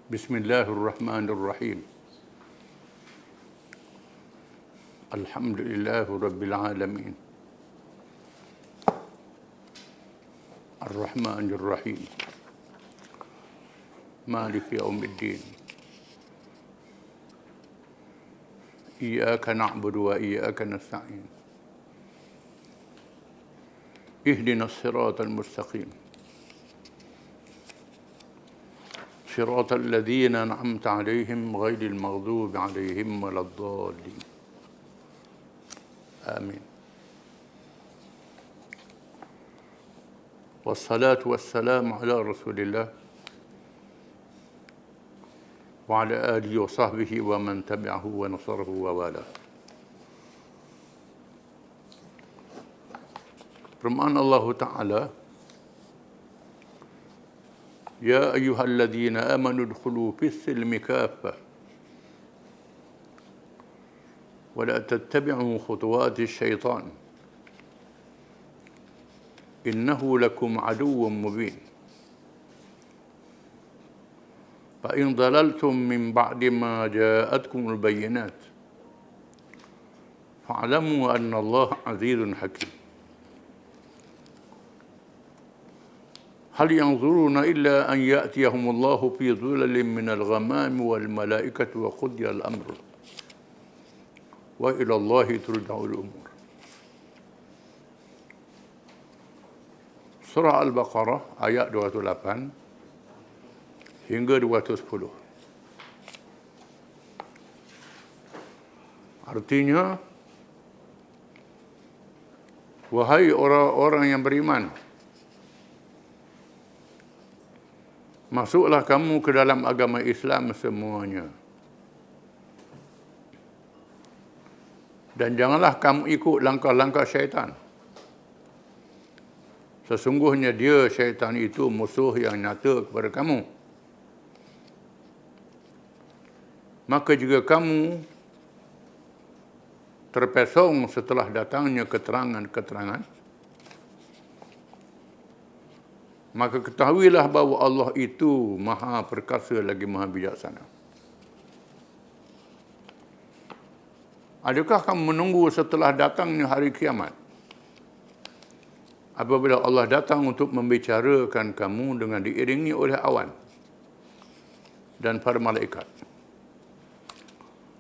Bismillahirrahmanirrahim. Alhamdulillahi Rabbil Alamin. Ar-Rahmanir Rahim. Maliki Yawmiddin. Iyyaka na'budu wa iyyaka nasta'in. Ihdinas siratal mustaqim. صراط الذين أنعمت عليهم غير المغضوب عليهم ولا الضالين آمين والصلاة والسلام على رسول الله وعلى آله وصحبه ومن تبعه ونصره ووالاه. Firman Allah Ta'ala, يا أيها الذين آمنوا ادخلوا في السلم كافة ولا تتبعوا خطوات الشيطان إنه لكم عدو مبين فإن ضللتم من بعد ما جاءتكم البينات فاعلموا أن الله عزيز حكيم هل ينظرون إلا أن يأتيهم الله في ظلل من الغمام والملائكة وقضي الأمر وإلى الله ترجع الأمور. Surah Al-Baqarah ayat 208 hingga 210. Artinya, wahai orang-orang yang beriman, masuklah kamu ke dalam agama Islam semuanya. Dan janganlah kamu ikut langkah-langkah syaitan. Sesungguhnya dia, syaitan itu, musuh yang nyata kepada kamu. Maka jika kamu terpesong setelah datangnya keterangan-keterangan, maka ketahuilah bahawa Allah itu maha perkasa lagi maha bijaksana. Adakah kamu menunggu setelah datangnya hari kiamat, apabila Allah datang untuk membicarakan kamu dengan diiringi oleh awan dan para malaikat,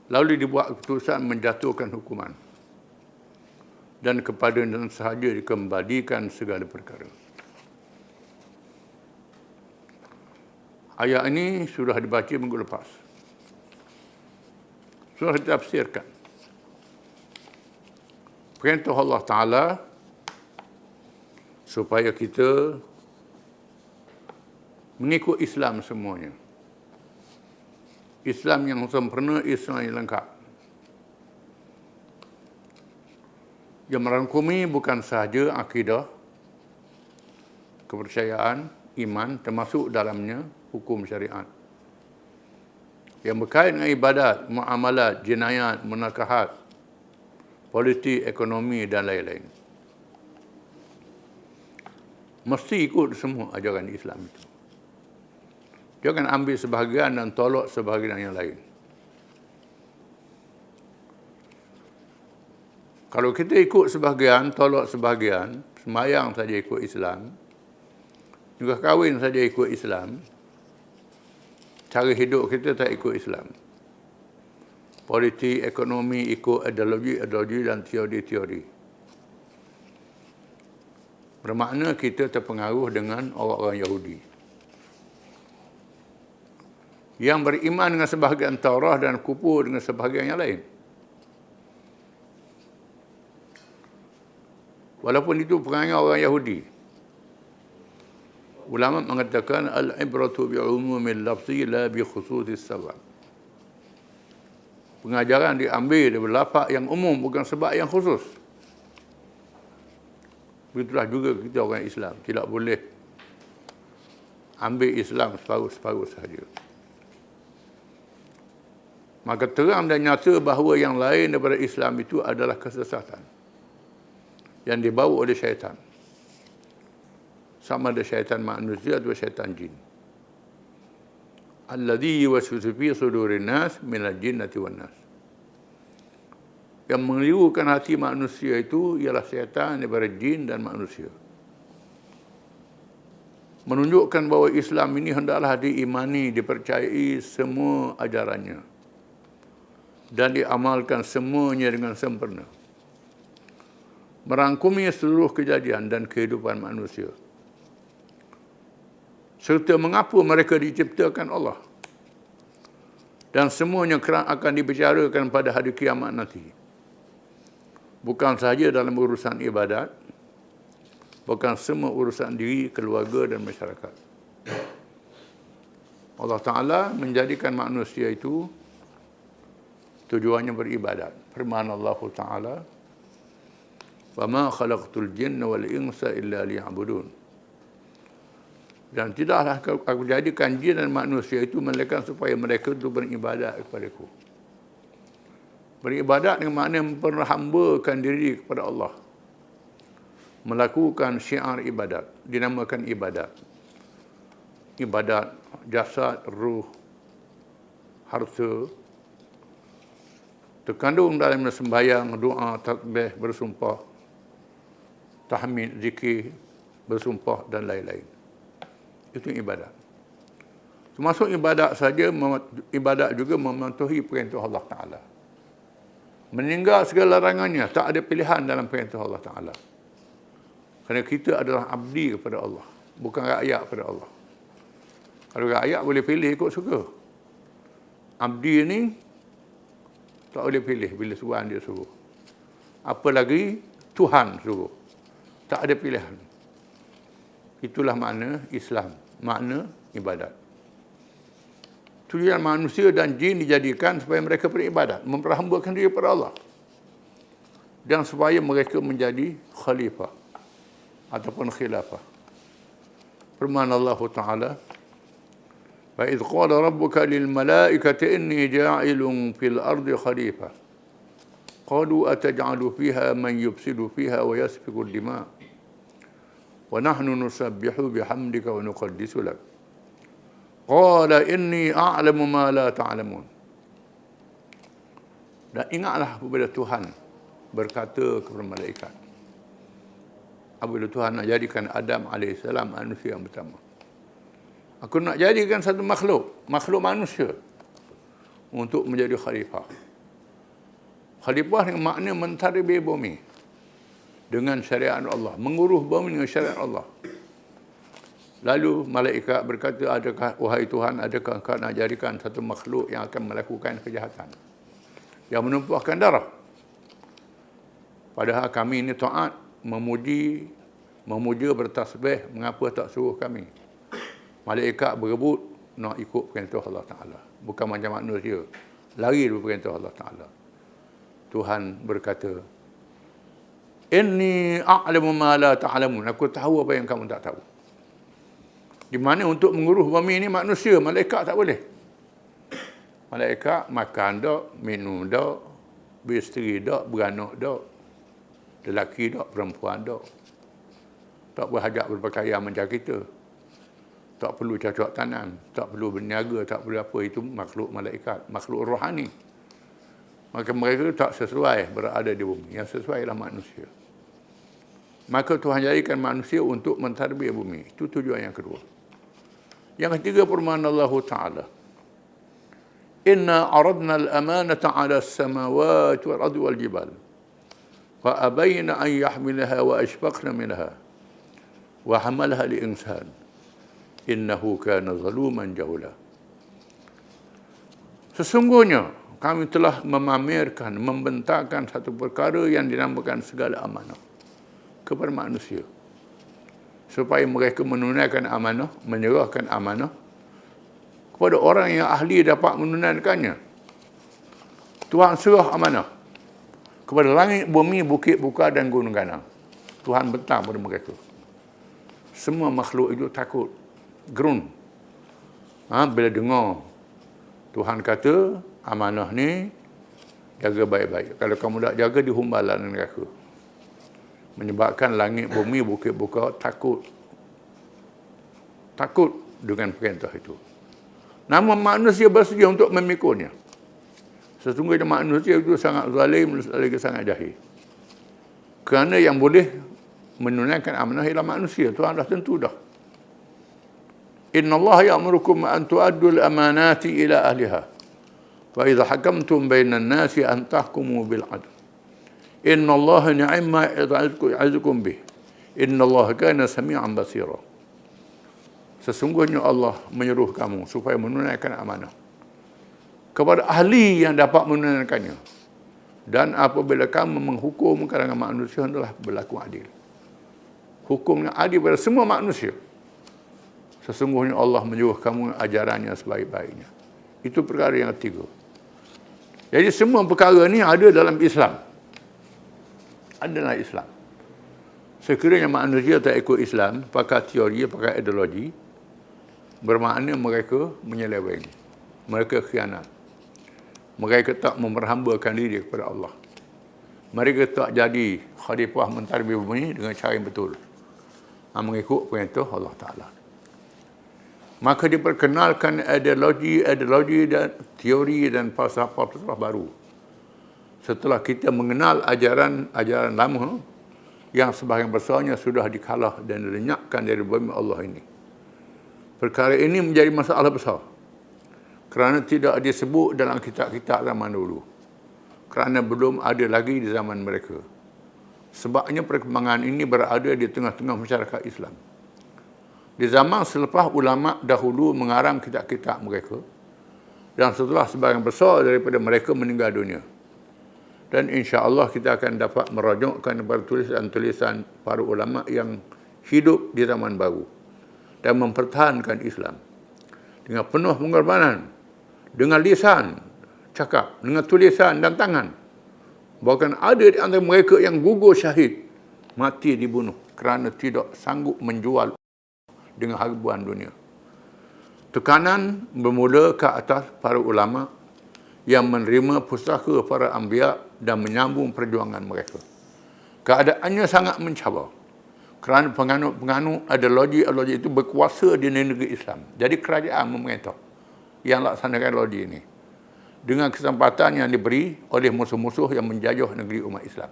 lalu dibuat keputusan menjatuhkan hukuman, dan kepadanya sahaja dikembalikan segala perkara. Ayat ini sudah dibaca minggu lepas. Sudah ditafsirkan. Perintah Allah Ta'ala supaya kita mengikut Islam semuanya. Islam yang sempurna, Islam yang lengkap. Yang merangkumi bukan sahaja akidah, kepercayaan, iman, termasuk dalamnya hukum syariat. Yang berkait dengan ibadat, muamalat, jinayat, munakahat, politik, ekonomi dan lain-lain. Mesti ikut semua ajaran Islam itu. Jangan ambil sebahagian dan tolak sebahagian yang lain. Kalau kita ikut sebahagian, tolak sebahagian, sembahyang saja ikut Islam, juga kahwin saja ikut Islam, cara hidup kita tak ikut Islam. Politik, ekonomi ikut ideologi dan teori-teori. Bermakna kita terpengaruh dengan orang-orang Yahudi yang beriman dengan sebahagian Taurah dan kufur dengan sebahagian yang lain. Walaupun itu perangai orang Yahudi. Ulama mengatakan al-ibratu bi'umumil lafzi la bi khususis sabab. Pengajaran diambil dari lafaz yang umum, bukan sebab yang khusus. Begitulah juga kita orang Islam. Tidak boleh ambil Islam separuh-separuh sahaja. Maka terang dan nyata bahawa yang lain daripada Islam itu adalah kesesatan yang dibawa oleh syaitan. Sama ada syaitan manusia atau syaitan jin. alladhi yuwaswisu fi sudurin nas minal jinnati wan nas. Yang mengelirukan hati manusia itu ialah syaitan daripada jin dan manusia. Menunjukkan bahawa Islam ini hendaklah diimani, dipercayai semua ajarannya dan diamalkan semuanya dengan sempurna. Merangkumi seluruh kejadian dan kehidupan manusia, serta mengapa mereka diciptakan Allah, dan semuanya akan dibicarakan pada hari kiamat nanti. Bukan sahaja dalam urusan ibadat, bukan semua urusan diri, keluarga dan masyarakat. Allah Ta'ala menjadikan manusia itu tujuannya beribadat. Firman Allah Ta'ala, وَمَا خَلَقْتُ الْجِنَّ وَالْإِنسَ إِلَّا لِيَعْبُدُونَ. Dan tidaklah aku jadikan jin dan manusia itu melainkan supaya mereka itu beribadat kepadaku. Beribadat dengan makna memperhambakan diri kepada Allah. Melakukan syiar ibadat, dinamakan ibadat. Ibadat jasad, ruh, harta, terkandung dalam sembahyang, doa, takbir, bersumpah, tahmid, zikir, bersumpah dan lain-lain. Itu ibadat. Termasuk ibadat saja, ibadat juga mematuhi perintah Allah Ta'ala. Meninggal segala larangannya, tak ada pilihan dalam perintah Allah Ta'ala. Kerana kita adalah abdi kepada Allah, bukan rakyat kepada Allah. Kalau rakyat boleh pilih ikut suka. Abdi ni tak boleh pilih bila Tuhan dia suruh. Apalagi Tuhan suruh. Tak ada pilihan. Itulah makna Islam, makna ibadat. Tujuan manusia dan jin dijadikan supaya mereka beribadat, memperhambakan diri kepada Allah, dan supaya mereka menjadi khalifah ataupun khilafah. Firman Allah Ta'ala, وَإِذْ قَالَ رَبُّكَ لِلْمَلَائِكَةِ إِنِّي جَاعِلٌ فِي الْأَرْضِ خَلِيفَةً قَالُوا أَتَجْعَلُ فِيهَا مَنْ يُفْسِدُ فِيهَا وَيَسْفِكُ الدِّمَاءَ وَنَحْنُ نُسَبِّحُ بِحَمْدِكَ وَنُقَدِّسُ لَكَ قَالَ إِنِّي أَعْلَمُ مَا لَا تَعْلَمُونَ. Dan ingatlah apabila Tuhan berkata kepada malaikat, apabila Tuhan nak jadikan Adam AS manusia yang pertama, aku nak jadikan satu makhluk manusia untuk menjadi khalifah. Khalifah dengan makna mentadbir bumi dengan syariat Allah, menguruh bumi dengan syariat Allah. Lalu malaikat berkata, adakah, wahai Tuhan, adakah engkau nak jadikan satu makhluk yang akan melakukan kejahatan, yang menumpahkan darah? Padahal kami ini taat, memuja, bertasbih, mengapa tak suruh kami? Malaikat berebut nak ikut perintah Allah Ta'ala. Bukan macam manusia, lari dari perintah Allah Ta'ala. Tuhan berkata, Inni a'lamu ma la ta'lamun. Aku tahu apa yang kamu tak tahu. Di mana untuk menguruh bumi ini manusia, malaikat tak boleh. Malaikat makan tak, minum tak, beristeri tak, beranak tak, lelaki tak, perempuan tak. Tak berhajat berpakaian macam kita. Tak perlu cocok tanam, tak perlu berniaga, tak perlu apa. Itu makhluk malaikat, makhluk rohani. Maka mereka tak sesuai berada di bumi. Yang sesuai ialah manusia. Maka Tuhan jadikan manusia untuk mentadbir bumi. Itu tujuan yang kedua. Yang ketiga, firman Allah Ta'ala, Inna aradna al-amanata ala as-samawati wal-ardi wal-jibal wa abayna an yahmilaha wa ashfaqna minha wa hamalaha li-insan innahu kana zaluman jahula. Sesungguhnya kami telah memamerkan, membentangkan satu perkara yang dinamakan segala amanah kepada manusia, supaya mereka menunaikan amanah, menyerahkan amanah kepada orang yang ahli dapat menunaikannya. Tuhan serah amanah kepada langit, bumi, bukit, buka dan gunung ganang. Tuhan bentang pada mereka. Semua makhluk itu takut, gerun. Bila dengar Tuhan kata, amanah ni jaga baik-baik. Kalau kamu tak jaga, dihumbalan neraka. Menyebabkan langit, bumi, bukit, buka takut. Takut dengan perintah itu. Namun manusia bersedia untuk memikulnya. Sesungguhnya manusia itu sangat zalim, lagi sangat jahil. Kerana yang boleh menunaikan amanah ialah manusia. Tuhan dah tentu dah. Inna Allah ya'murukum an tu'addul amanati ila ahliha. Wa idha hakamtum bainan nasi an tahkumu bil adl. Inna Allah ni'ma ya'izukum bih. Inna Allah kana sami'an basira. Sesungguhnya Allah menyuruh kamu supaya menunaikan amanah kepada ahli yang dapat menunaikannya. Dan apabila kamu menghukum kalangan manusia, hendaklah berlaku adil. Hukumnya adil pada semua manusia. Sesungguhnya Allah menyuruh kamu ajarannya sebaik-baiknya. Itu perkara yang ketiga. Jadi semua perkara ni ada dalam Islam. Ada dalam Islam. Sekiranya manusia tak ikut Islam, pakai teori, pakai ideologi, bermakna mereka menyeleweng. Mereka khianat. Mereka tak memperhambakan diri kepada Allah. Mereka tak jadi khalifah mentadbir bumi dengan cara yang betul. Mengikut perintah Allah Ta'ala. Maka diperkenalkan ideologi dan teori dan falsafah baru. Setelah kita mengenal ajaran lama yang sebahagian besarnya sudah dikalah dan dilenyapkan dari bumi Allah ini. Perkara ini menjadi masalah besar. Kerana tidak disebut dalam kitab-kitab zaman dulu. Kerana belum ada lagi di zaman mereka. Sebabnya perkembangan ini berada di tengah-tengah masyarakat Islam. Di zaman selepas ulama dahulu mengarang kitab-kitab mereka. Dan setelah sebahagian besar daripada mereka meninggal dunia. Dan insya-Allah kita akan dapat merajukkan kepada tulisan-tulisan para ulama yang hidup di zaman baru. Dan mempertahankan Islam. Dengan penuh pengorbanan. Dengan lisan, cakap, dengan tulisan dan tangan. Bahkan ada di antara mereka yang gugur syahid, mati dibunuh kerana tidak sanggup menjual dengan harbuan dunia. Tekanan bermula ke atas para ulama yang menerima pustaka para anbiya dan menyambung perjuangan mereka. Keadaannya sangat mencabar kerana penganut-penganut ideologi itu berkuasa di negeri Islam. Jadi kerajaan memerintah yang laksanakan ideologi ini dengan kesempatan yang diberi oleh musuh-musuh yang menjajah negeri umat Islam.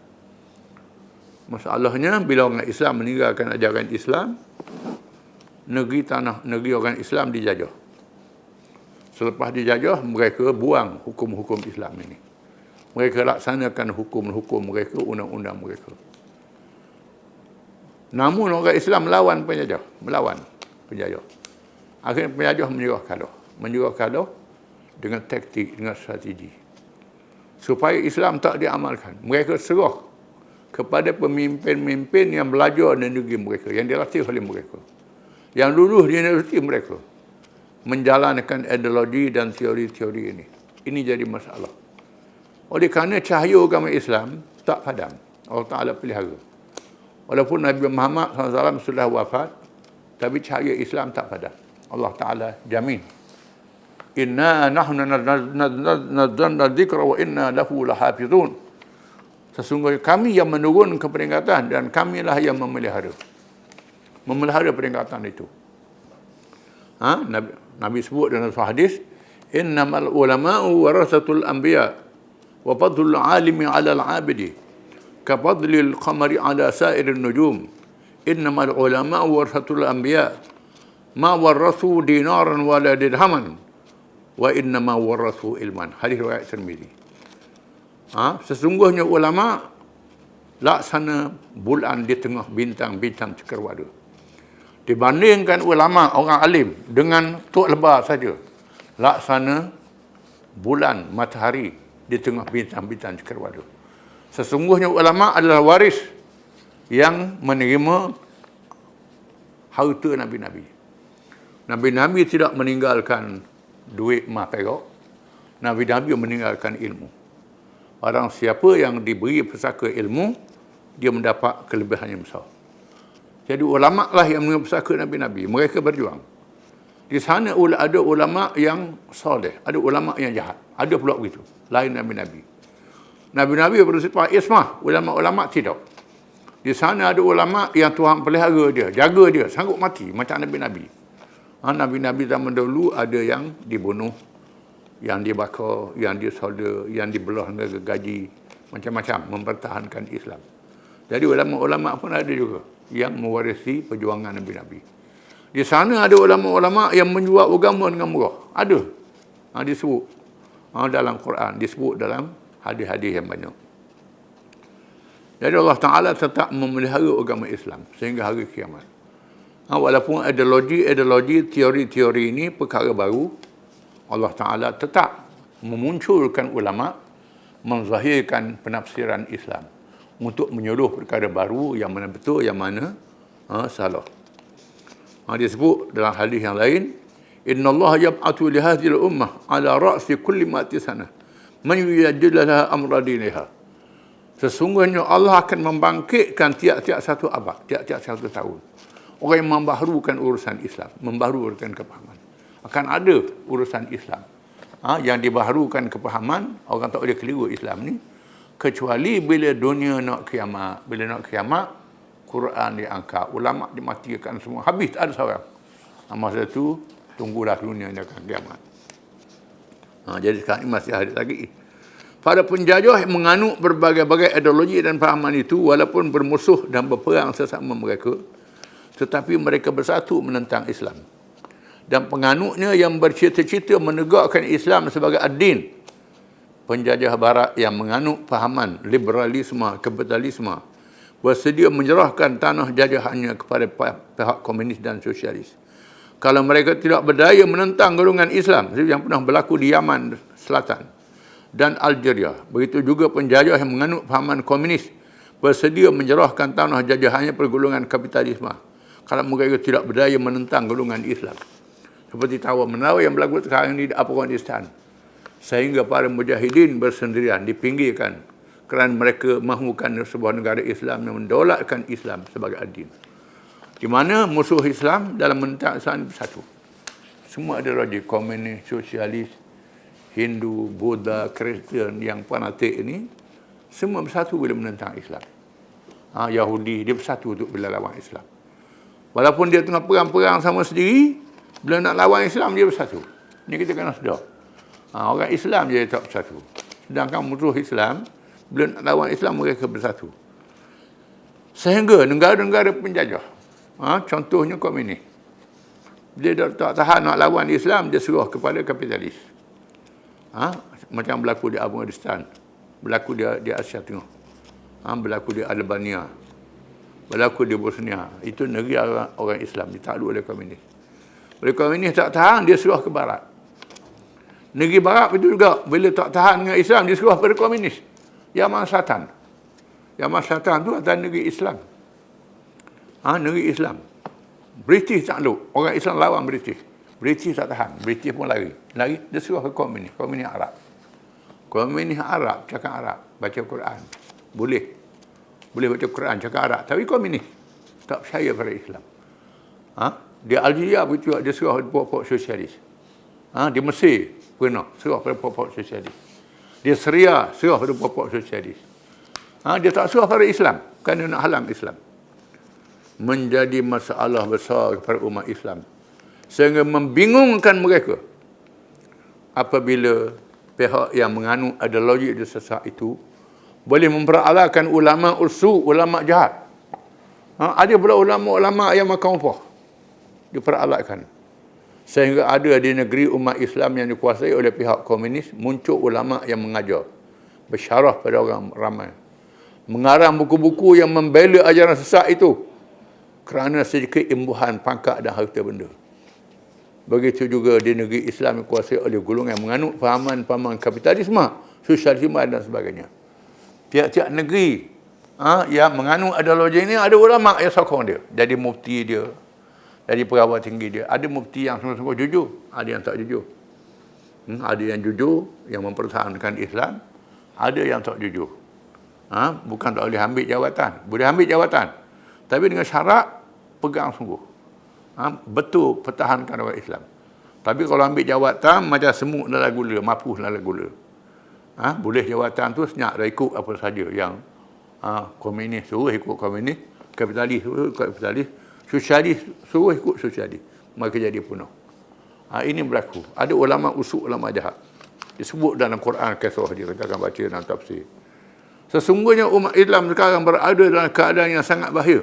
Masalahnya bila orang Islam meninggalkan ajaran Islam, negeri orang Islam dijajah. Selepas dijajah, mereka buang hukum-hukum Islam ini. Mereka laksanakan hukum-hukum mereka, undang-undang mereka. Namun orang Islam melawan penjajah. Akhirnya penjajah menyerah kalah dengan taktik, dengan strategi. Supaya Islam tak diamalkan. Mereka serah kepada pemimpin-pemimpin yang belajar di negeri mereka, yang dilatih oleh mereka. Yang lulus di universiti mereka. Menjalankan ideologi dan teori-teori ini. Ini jadi masalah. Oleh kerana cahaya agama Islam tak padam. Allah Ta'ala pelihara. Walaupun Nabi Muhammad SAW sudah wafat, tapi cahaya Islam tak padam. Allah Ta'ala jamin. Inna nahnu nazzalna dzikra wa inna lahu lahafizun. Sesungguhnya kami yang menurunkan peringatan dan kamilah yang memelihara peringatan itu. Nabi sebut dalam hadis, innamal ulama'u warasatul anbiya wa fadlul alimi 'ala al-'abidi ka fadlil qamari 'ala sa'irin nujum. Innamal ulama'u warasatul anbiya ma warasu dinaran wala dirhaman wa innama warasu ilman. Hadis riwayat Tirmizi. Sesungguhnya ulama laksana bulan di tengah bintang-bintang cakrawala. Dibandingkan ulama orang alim dengan tok lebah saja, laksana bulan matahari di tengah bintang-bintang cakrawala. Sesungguhnya ulama adalah waris yang menerima harta nabi-nabi. Nabi-nabi tidak meninggalkan duit emas perak. Nabi-nabi meninggalkan ilmu. Orang siapa yang diberi pusaka ilmu, dia mendapat kelebihan yang besar. Jadi ulama lah yang menerima pusaka nabi-nabi. Mereka berjuang. Di sana ada ulama yang soleh, ada ulama yang jahat. Ada pula begitu. Lain nabi-nabi. Nabi-nabi bersifat ismah, ulama-ulama tidak. Di sana ada ulama yang Tuhan pelihara dia, jaga dia, sanggup mati macam nabi-nabi. Nabi-Nabi zaman dahulu ada yang dibunuh, yang dibakar, yang disolder, yang dibelah dengan gaji, macam-macam mempertahankan Islam. Jadi ulama-ulama pun ada juga yang mewarisi perjuangan Nabi-Nabi. Di sana ada ulama-ulama yang menjual agama dengan murah. Ada. Disebut dalam Quran, disebut dalam hadis-hadis yang banyak. Jadi Allah Ta'ala tetap memelihara agama Islam sehingga hari kiamat. Walaupun ideologi, teori-teori ini perkara baru, Allah Ta'ala tetap memunculkan ulama, menzahirkan penafsiran Islam untuk menyuruh perkara baru yang mana betul, yang mana salah. Disebut dalam hadis yang lain, Inna Allah yab'atu li hadhil ummah ala ra'si kulli mati sana man yujadilaha amra diniha. Sesungguhnya Allah akan membangkitkan tiap-tiap satu abad, tiap-tiap satu tahun, orang yang membaharukan urusan Islam, membaharukan kepahaman. Akan ada urusan Islam yang dibaharukan kepahaman, orang tak boleh keliru Islam ni, kecuali bila dunia nak kiamat. Bila nak kiamat, Quran diangkat, ulama dimatikan semua, habis tak ada seorang. Masa tu tunggulah dunia yang akan kiamat. Jadi sekarang ini masih ada lagi. Para penjajah menganut berbagai-bagai ideologi dan fahaman itu, walaupun bermusuh dan berperang sesama mereka, tetapi mereka bersatu menentang Islam. Dan penganutnya yang bercita-cita menegakkan Islam sebagai ad-din. Penjajah barat yang menganut fahaman liberalisme, kapitalisme, bersedia menyerahkan tanah jajahannya kepada pihak komunis dan sosialis. Kalau mereka tidak berdaya menentang golongan Islam, seperti yang pernah berlaku di Yaman Selatan dan Algeria. Begitu juga penjajah yang menganut fahaman komunis bersedia menyerahkan tanah jajahannya pada golongan kapitalisme kalau mereka tidak berdaya menentang golongan Islam. Seperti tawar-menawar yang berlaku sekarang ini di Afghanistan. Sehingga para mujahidin bersendirian, dipinggirkan kerana mereka mahukan sebuah negara Islam yang mendaulatkan Islam sebagai ad-din. Di mana musuh Islam dalam menentang Islam bersatu. Semua ideologi komunis, sosialis, Hindu, Buddha, Kristian yang fanatik ini, semua bersatu bila menentang Islam. Yahudi, dia bersatu untuk bila lawan Islam. Walaupun dia tengah perang-perang sama sendiri, bila nak lawan Islam, dia bersatu. Ini kita kena sedar. Orang Islam je tak bersatu. Sedangkan musuh Islam, bila nak lawan Islam, mereka bersatu. Sehingga negara-negara penjajah, contohnya komunis, dia tak tahan nak lawan Islam, dia serah kepada kapitalis. Macam berlaku di Afghanistan, berlaku di Asia Tengah, berlaku di Albania, berlaku di Bosnia. Itu negeri orang Islam ditakluk oleh komunis. Bila komunis tak tahan, dia serah ke barat. Negeri barat itu juga, bila tak tahan dengan Islam, dia serah pada komunis. Yaman Selatan. Yaman Selatan tu adalah negeri Islam. Negeri Islam. British takluk, orang Islam lawan British. British tak tahan, British pun lari. Dia serah ke komunis, komunis Arab. Komunis Arab, cakap Arab, baca Quran. Boleh baca Quran, cakap Arab. Tapi komunis tak percaya pada Islam. Di Algeria begitu, dia serah pada pokok sosialis. Di Mesir pernah serah pada pokok sosialis. Di Syria serah pada pokok sosialis. Dia tak serah pada Islam, kerana nak halang Islam. Menjadi masalah besar kepada umat Islam, sehingga membingungkan mereka apabila pihak yang menganut ideologi sesat itu boleh memperalatkan ulama usu, ulama jahat. Ada pula ulama-ulama yang makan upah diperalatkan. Sehingga ada di negeri umat Islam yang dikuasai oleh pihak komunis, muncul ulama yang mengajar, bersyarah pada orang ramai, mengarang buku-buku yang membela ajaran sesat itu kerana sedikit imbuhan pangkat dan harta benda. Begitu juga di negeri Islam yang dikuasai oleh golongan yang menganut fahaman kapitalisme, sosialisme dan sebagainya. Tiap-tiap negeri yang menganut ideologi ini, ada ulama yang sokong dia. Jadi mufti dia, jadi perawat tinggi dia. Ada mufti yang sungguh-sungguh jujur, ada yang tak jujur. Ada yang jujur, yang mempertahankan Islam. Ada yang tak jujur. Bukan tak boleh ambil jawatan. Boleh ambil jawatan, tapi dengan syarat pegang sungguh. Betul pertahankan orang Islam. Tapi kalau ambil jawatan macam semut dalam gula, mapuh dalam gula. Boleh jawatan tu senyap dah ikut apa saja yang komunis suruh ikut komunis, kapitalis suruh ikut kapitalis, sosialis suruh ikut sosialis. maka jadi punah. Ini berlaku. Ada ulama usuk, ulama jahat. Disebut dalam Quran kisah dia, kita akan baca dalam tafsir. Sesungguhnya umat Islam sekarang berada dalam keadaan yang sangat bahaya.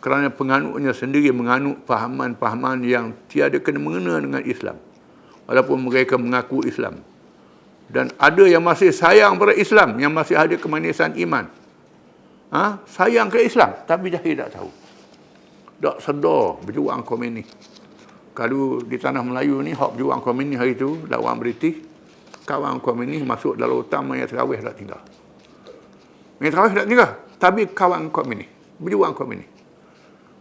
Kerana penganutnya sendiri menganut pahaman-pahaman yang tiada kena-mengena dengan Islam. Walaupun mereka mengaku Islam. Dan ada yang masih sayang pada Islam, yang masih ada kemanisan iman. Sayang ke Islam, tapi jahil tak tahu. Tak sedar berjuang komunis. Kalau di tanah Melayu ni, hak berjuang komunis hari tu, lawan British, kawan komunis masuk dalam hutan mayat terawih tak tinggal. Mayat terawih tak tinggal, tapi kawan komunis, berjuang komunis.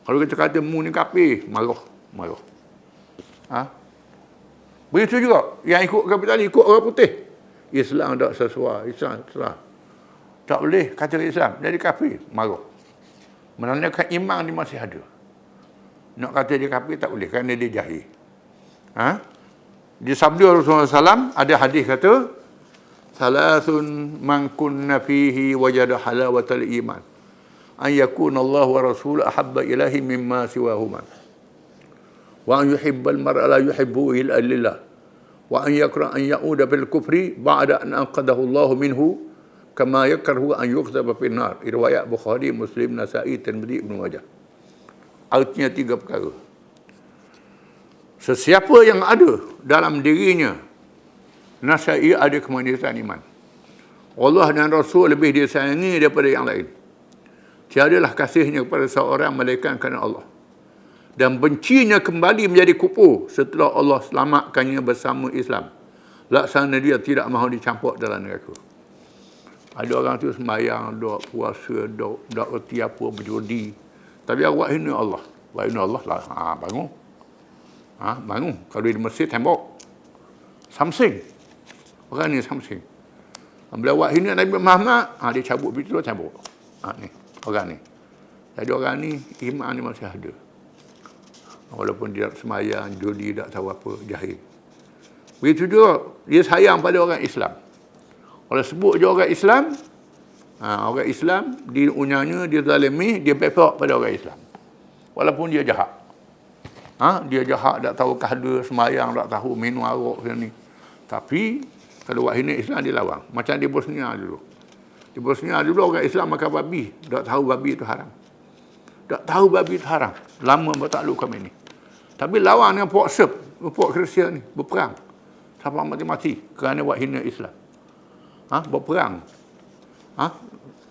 Kalau kita kata mu ni kafir, marah. Begitu juga, yang ikut kapitalis, ikut orang putih. Islam tak sesuai, Islam salah. Tak boleh kata Islam, jadi kafir, marah. Menandakan iman dia masih ada. Nak kata dia kafir tak boleh, kerana dia jahil. Di sabda Rasulullah SAW, ada hadis kata, Salasun man kunna fihi wajada halawatal iman. An yakuna Allah wa Rasul ahabba ilahi mimma siwahuma. Wa an yuhibbal mar'a la yuhibbu illa lillah. Wa an yakra an ya'uda fil kufri ba'da an anqadahu Allah minhu kama yakrahu an yuqdhaba fil nar. Riwayat Bukhari, Muslim, Nasa'i, Tirmidzi, Ibnu Majah. Artinya 3 perkara. Sesiapa yang ada dalam dirinya nasai ada kemanisan iman. Allah dan Rasul lebih disayangi daripada yang lain. Tiadalah kasihnya kepada seorang melainkan kerana Allah. Dan bencinya kembali menjadi kufur setelah Allah selamatkannya bersama Islam. Laksana dia tidak mahu dicampur dalam neraka. Ada orang tu sembahyang, dok puasa, dok reti apa, berjudi. Tapi awak hina Allah. Awak hina Allah lah. Bangun. Bangun. Kalau di masjid, tembok. Samsing. Orang ni samsing. Bila awak hina Nabi Muhammad, dia cabut pintu, tembok. Ni. Orang ni. Jadi orang ni, iman ni masih ada. Walaupun dia tak semayang, judi, tak tahu apa, jahil. Begitu juga, dia sayang pada orang Islam. Kalau sebut je orang Islam, orang Islam, dia unyanya, dia zalimi, dia pepek pada orang Islam. Walaupun dia jahat. Dia jahat, tak tahu kahda, semayang, tak tahu, minum arak macam ni. Tapi, kalau buat hina Islam, dia lawan. Macam di Bosnia dulu. Di Bosnia dulu, orang Islam makan babi. Tak tahu babi itu haram. Tak tahu babi itu haram. Lama bertakluk kami ni. Tapi lawan dengan puak Serb, puak Kristian ni, berperang. Sampai mati-mati kerana buat hina Islam. Berperang.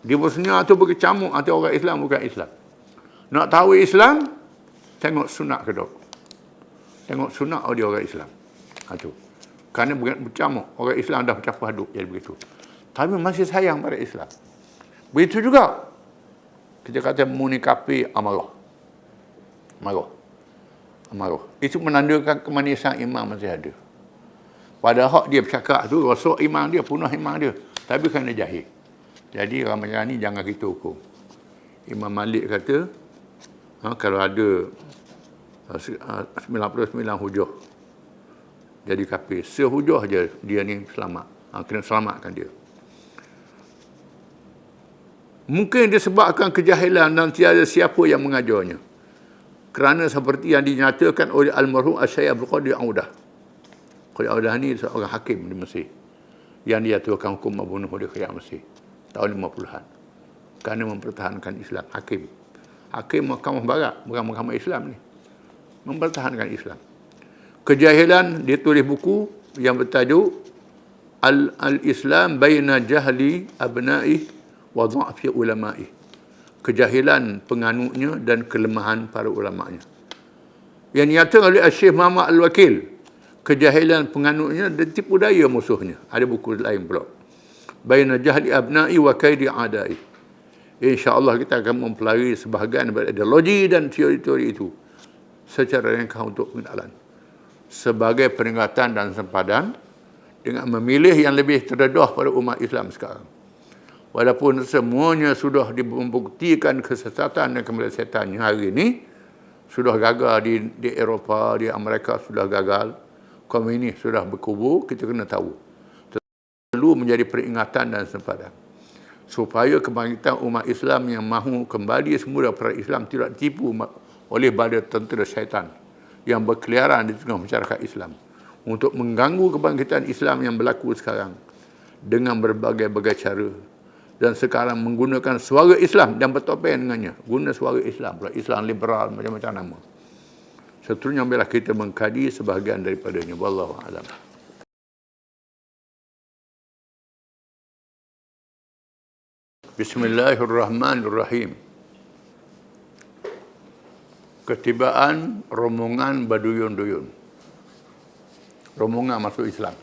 Di Bosnia tu berkecamuk antara orang Islam bukan Islam. Nak tahu Islam, tengok sunat kedok. Tengok sunat dia orang Islam. Tu. Kerana bercamuk, orang Islam dah bercampur aduk jadi begitu. Tapi masih sayang pada Islam. Begitu juga kita kata muni kafir, amarah. Itu menandakan kemanisan iman masih ada. Pada hak dia bercakap tu, rosak iman dia, punah iman dia. Tapi kerana jahil. Jadi orang macam ni jangan kita hukum. Imam Malik kata, kalau ada 99 hujah jadi kafir, sehujah je dia ni selamat. Kena selamatkan dia. Mungkin disebabkan kejahilan dan tiada siapa yang mengajarnya. Kerana seperti yang dinyatakan oleh almarhum Syekh Abdul Qadir Audah. Qadir Audah ni seorang hakim di Mesir yang dijatuhkan hukum membunuh oleh Kerajaan Mesir tahun 50-an kerana mempertahankan Islam. Hakim Mahkamah Barat, bukan Mahkamah Islam ni. Mempertahankan Islam. Kejahilan, dia tulis buku yang bertajuk Al-Islam Baina Jahli Abna'i wa Dha'fi Ulama'i. Kejahilan penganutnya dan kelemahan para ulama'nya. Yang nyata oleh Syekh Muhammad Al-Wakil. Kejahilan penganutnya dan tipu daya musuhnya. Ada buku lain pula. Baina Jahli Abna'i wa Kaidi A'da'i. InsyaAllah kita akan mempelajari sebahagian daripada ideologi dan teori-teori itu secara ringkas untuk pengenalan. Sebagai peringatan dan sempadan dengan memilih yang lebih terdedah pada umat Islam sekarang. Walaupun semuanya sudah membuktikan kesesatan dan kemelesetannya hari ini, sudah gagal di Eropah, di Amerika sudah gagal, komunis sudah berkubur, kita kena tahu. Perlu menjadi peringatan dan sempadan. Supaya kebangkitan umat Islam yang mahu kembali semula pada Islam tidak ditipu oleh bala tentera syaitan yang berkeliaran di tengah masyarakat Islam untuk mengganggu kebangkitan Islam yang berlaku sekarang dengan berbagai-bagai cara. Dan sekarang menggunakan suara Islam dan bertopeng dengannya. Guna suara Islam pula. Islam liberal, macam-macam nama. Seterusnya biarlah kita mengkaji sebahagian daripadanya. Wallahu a'lam. Bismillahirrahmanirrahim. Ketibaan rombongan berduyun-duyun. Rombongan masuk Islam.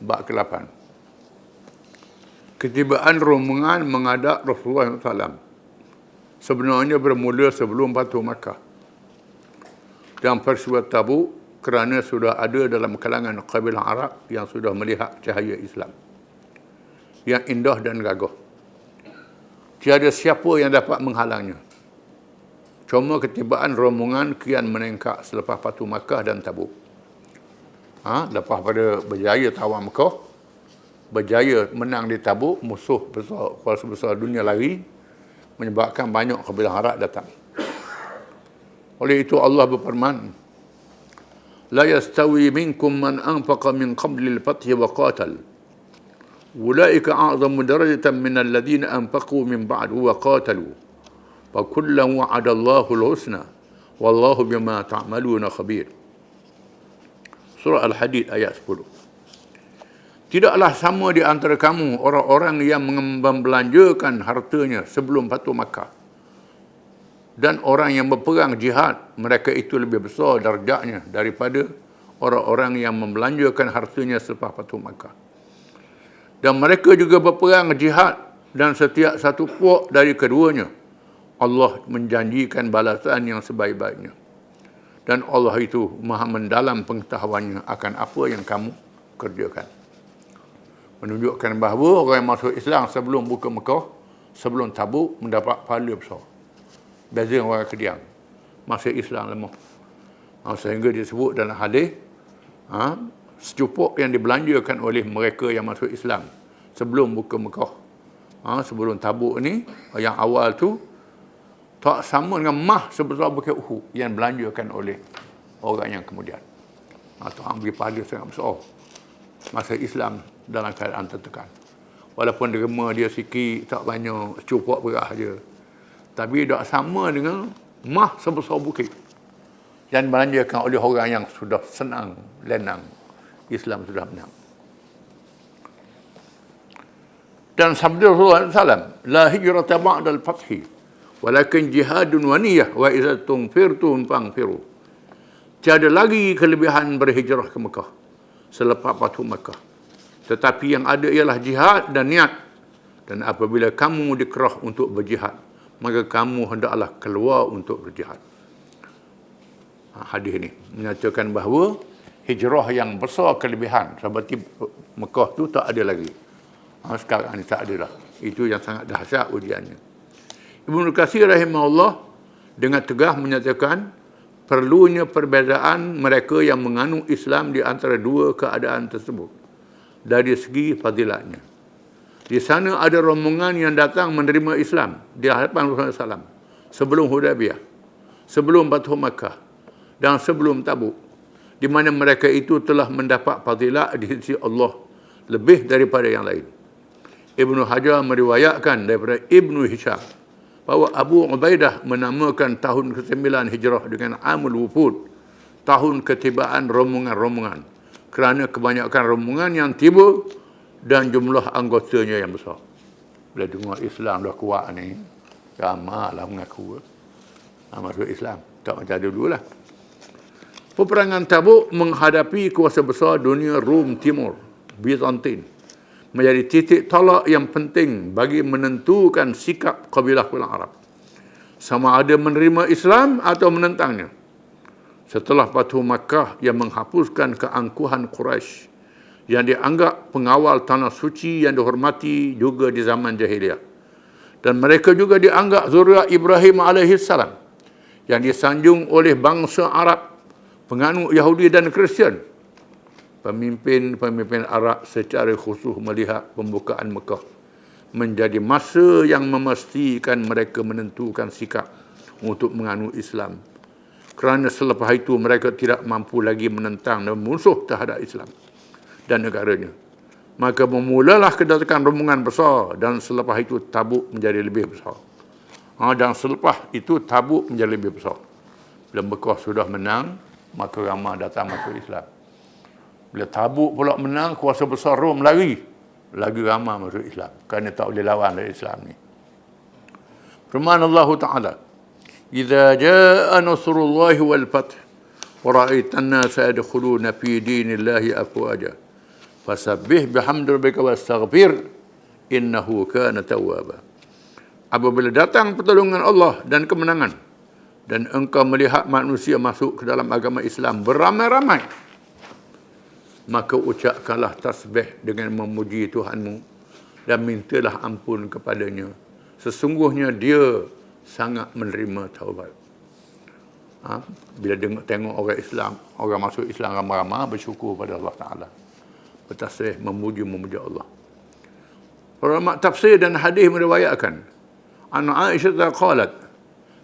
Bab ke-8. Ketibaan rombongan menghadap Rasulullah SAW. Sebenarnya bermula sebelum Fathu Makkah. Dan peristiwa Tabuk kerana sudah ada dalam kalangan kabilah Arab yang sudah melihat cahaya Islam yang indah dan gagah. Tiada siapa yang dapat menghalangnya. Cuma ketibaan rombongan kian meningkat selepas Fathu Makkah dan Tabuk. Lepas pada berjaya tawan Mekah, berjaya menang di Tabuk, musuh besar, kuasa besar dunia lari, menyebabkan banyak kabilah Arab datang. Oleh itu Allah berfirman, "La yastawi minkum man anfaqa min qabli al-fathi wa qatal. Ulaika a'zamu darajatan min alladhina anfaqu min ba'du wa qatalu. Fa kullan wa'ada Allahu al-husna wallahu bima ta'maluna khabir." Surah Al-Hadid ayat 10. Tidaklah sama di antara kamu orang-orang yang membelanjakan hartanya sebelum Fathu Makkah dan orang yang berperang jihad, mereka itu lebih besar darjatnya daripada orang-orang yang membelanjakan hartanya selepas Fathu Makkah. Dan mereka juga berperang jihad, dan setiap satu puak dari keduanya Allah menjanjikan balasan yang sebaik-baiknya. Dan Allah itu maha mendalam pengetahuannya akan apa yang kamu kerjakan. Menunjukkan bahawa orang yang masuk Islam sebelum buka Mekah, sebelum Tabuk, mendapat pahala besar. Beza dengan orang Kediang. Masuk Islam lemah. Sehingga disebut dalam hadis, secupuk yang dibelanjakan oleh mereka yang masuk Islam sebelum buka Mekah, sebelum Tabuk ni, yang awal tu, tak sama dengan mah sebesar Bukit Uhud yang belanjakan oleh orang yang kemudian. Tuhan beri pahala sangat besar masa Islam dalam keadaan tertekan. Walaupun derma dia sikit, tak banyak, cukup beras je. Tapi tak sama dengan mah sebesar bukit yang dibelanjakan oleh orang yang sudah senang, lenang. Islam sudah menang. Dan sabda Rasulullah SAW, "La hijrata ba'dal fathi, walakin jihadun wa niyah, wa idza tunfirtum fangfiru." Tiada lagi kelebihan berhijrah ke Mekah selepas Fathu Makkah. Tetapi yang ada ialah jihad dan niat. Dan apabila kamu dikerah untuk berjihad, maka kamu hendaklah keluar untuk berjihad. Hadis ini menyatakan bahawa hijrah yang besar kelebihan seperti Mekah tu tak ada lagi. Sekarang ni tak ada dah. Itu yang sangat dahsyat ujiannya. Ibnu Katsir rahimahullah dengan tegas menyatakan perlunya perbezaan mereka yang menganut Islam di antara dua keadaan tersebut dari segi fadilatnya. Di sana ada rombongan yang datang menerima Islam di hadapan Rasulullah SAW sebelum Hudaybiyah, sebelum Fathu Makkah dan sebelum Tabuk, di mana mereka itu telah mendapat fadilat di sisi Allah lebih daripada yang lain. Ibnu Hajar meriwayatkan daripada Ibnu Hisham bahawa Abu Ubaidah menamakan tahun ke-9 Hijrah dengan Amul Wufud, tahun ketibaan rombongan-rombongan, kerana kebanyakan rombongan yang tiba dan jumlah anggotanya yang besar. Bila dengar Islam dah kuat ni, ramailah mengaku masuk Islam. Tak macam dulu lah. Peperangan Tabuk menghadapi kuasa besar dunia Rom Timur, Byzantine, menjadi titik tolak yang penting bagi menentukan sikap kabilah-kabilah Arab, sama ada menerima Islam atau menentangnya. Setelah Fathu Makkah yang menghapuskan keangkuhan Quraisy yang dianggap pengawal tanah suci yang dihormati juga di zaman jahiliyah, dan mereka juga dianggap zuriat Ibrahim alaihissalam yang disanjung oleh bangsa Arab, penganut Yahudi dan Kristian. Pemimpin-pemimpin Arab secara khusus melihat pembukaan Mekah menjadi masa yang memastikan mereka menentukan sikap untuk menganut Islam, kerana selepas itu mereka tidak mampu lagi menentang dan musuh terhadap Islam dan negaranya. Maka bermulalah kedatangan rombongan besar dan selepas itu Tabuk menjadi lebih besar. Dan selepas itu Tabuk menjadi lebih besar. Bila Mekah sudah menang, maka ramai datang masuk Islam. Bila Tabuk pula menang, kuasa besar Rom lagi ramai masuk Islam. Kerana tak boleh lawan dari Islam ni. Firman Allah Ta'ala, "Idza jaa nasrullahi wal fath wa ra'aitan nasa yadkhuluna fi dinillahi afwaja fasabbih bihamdi rabbika wastaghfir innahu kana tawwaba." Apabila datang pertolongan Allah dan kemenangan dan engkau melihat manusia masuk ke dalam agama Islam beramai-ramai, maka ucapkanlah tasbih dengan memuji Tuhanmu dan mintalah ampun kepadanya. Sesungguhnya dia sangat menerima taubat. Bila tengok orang Islam, orang masuk Islam ramai-ramai, bersyukur pada Allah Ta'ala. Bertasbih, memuji Allah. Ulama tafsir dan hadis meriwayatkan, an Aisyah qalat,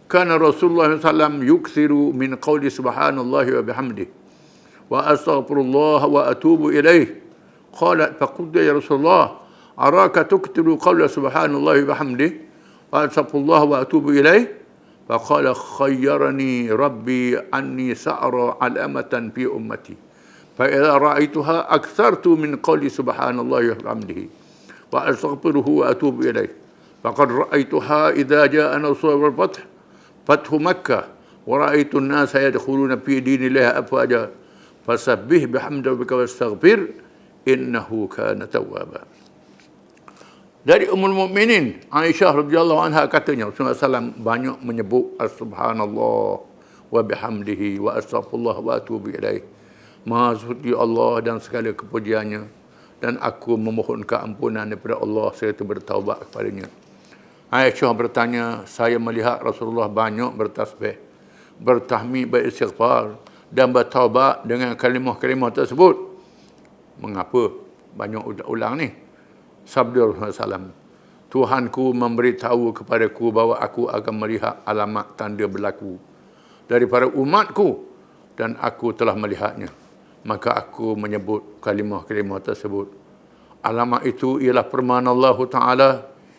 kana Rasulullah SAW yukthiru min qawli subhanallahi wa bihamdihi wa astaghfirullah wa atubu ilaih. Qalat faqultu ya Rasulullah araka tukthiru qawla subhanallahi wa bihamdihi wa astaghfirullah wa atubu ilaih. Faqala khayyarani rabbi anni sa'ra alamatan fi ummati fa idza ra'aituha akthartu min qawli subhanallahi wa bihamdihi wa astaghfiruhu wa atubu ilaih. Faqad ra'aituha idza jaa nasrul fath fathu Makkah wa ra'aitu an-nasa yadkhuluna fi dinillahi afwaja fasabbih bihamdi rabbika wastaghfir innahu kana tawwaba. Dari Ummul Mukminin Aisyah radhiyallahu anha katanya, Rasulullah SAW banyak menyebut subhanallah wa bihamdihi wa astaghfirullah wa atubu ilaih. Maha suci Allah dan segala kepujiannya, dan aku memohon keampunan daripada Allah serta bertaubat kepadanya. Aisyah bertanya, saya melihat Rasulullah banyak bertasbih, bertahmid, beristighfar dan bertaubat dengan kalimah-kalimah tersebut. Mengapa banyak ulang ni? Sabda Rasulullah SAW, Tuhanku memberitahu kepadaku bahawa aku akan melihat alamat tanda berlaku daripada umatku dan aku telah melihatnya. Maka aku menyebut kalimah-kalimah tersebut. Alamat itu ialah firman Allah Ta'ala,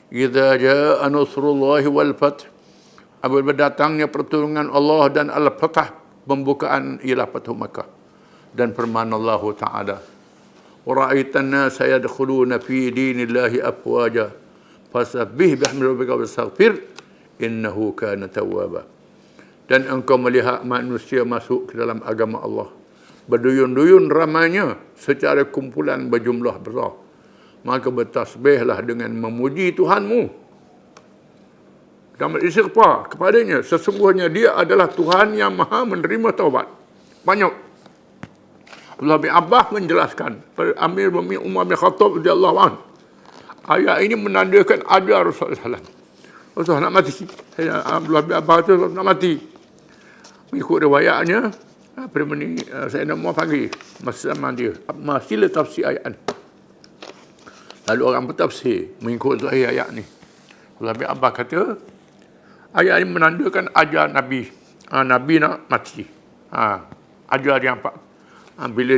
"Idza jaa nasrullahi wal fath." Apabila datangnya pertolongan Allah dan al-fath, pembukaan ialah Fathu Makkah. Dan firman Allah Ta'ala, "Wara'aitan nasa yadkhuluna fi dinillahi afwaja fasabbih bihamdi rabbika wastaghfir innahu kana tawwaba." Dan engkau melihat manusia masuk ke dalam agama Allah berduyun-duyun ramainya secara kumpulan berjumlah besar, maka bertasbihlah dengan memuji Tuhanmu dan beristighfar kepadanya. Sesungguhnya dia adalah Tuhan yang maha menerima taubat. Banyak. Abdullah bin Abbas menjelaskan, Amir bin Umar bin Khattab radhiyallahu anhu, ayat ini menandakan ada Rasulullah SAW. Rasulullah nak mati. Abdullah bin Abbas itu nak mati. Mengikut riwayatnya, Sayyidina Umar panggil masa zaman dia, sila tafsir ayat ni. Lalu orang bertafsir mengikut zahir ayat ni. Abdullah bin Abbas kata, ayat ini menandakan ajar Nabi. Nabi nak mati. Ajar dia nampak. Bila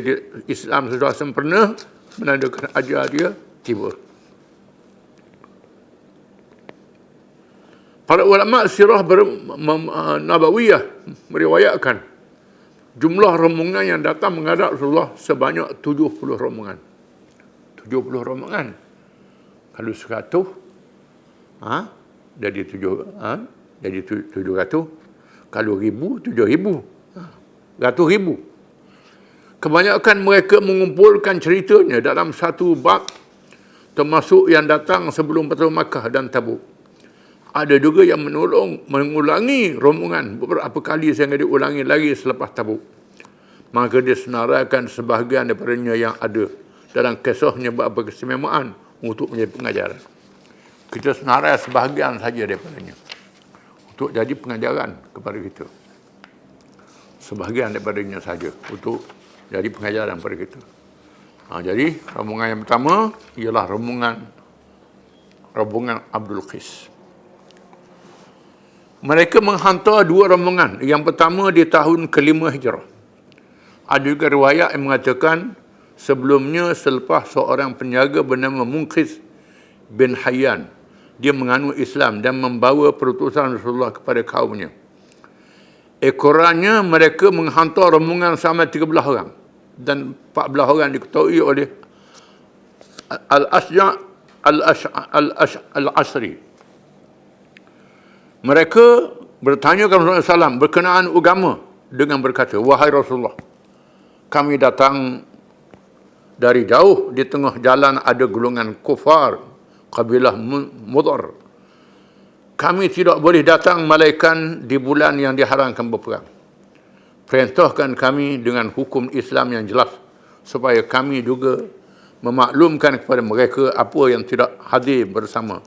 Islam sudah sempurna, menandakan ajar dia tiba. Para ulama sirah Nabawiyah meriwayatkan jumlah rombongan yang datang menghadap Rasulullah sebanyak 70 rombongan. 70 rombongan. Kalau 100, jadi 700. Kalau 1000, 7000. Ratus ribu. Kebanyakan mereka mengumpulkan ceritanya dalam satu bab, termasuk yang datang sebelum Fathu Makkah dan Tabuk. Ada juga yang mengulangi rombongan beberapa kali sehingga diulangi lagi selepas Tabuk. Maka dia senaraikan sebahagian daripadanya yang ada dalam kisahnya beberapa keistimewaan untuk menjadi pengajaran. Kita senarai sebahagian saja daripadanya untuk jadi pengajaran kepada kita. Sebahagian daripadanya saja untuk jadi pengajaran kepada kita. Jadi rombongan yang pertama ialah rombongan Abdul Qais. Mereka menghantar dua rombongan. Yang pertama di tahun ke-5 Hijrah. Ada juga riwayat yang mengatakan sebelumnya selepas seorang penjaga bernama Munqidh bin Hayyan, dia menganut Islam dan membawa perutusan Rasulullah kepada kaumnya. Ekorannya mereka menghantar rombongan sampai 13 orang. Dan 14 orang diketuai oleh Al-Asja' Al-Asri. Mereka bertanya kepada Rasulullah SAW berkenaan agama dengan berkata, "Wahai Rasulullah, kami datang dari jauh, di tengah jalan ada golongan kufar, kabilah Mudar. Kami tidak boleh datang melainkan di bulan yang diharamkan berperang. Perintahkan kami dengan hukum Islam yang jelas, supaya kami juga memaklumkan kepada mereka apa yang tidak hadir bersama.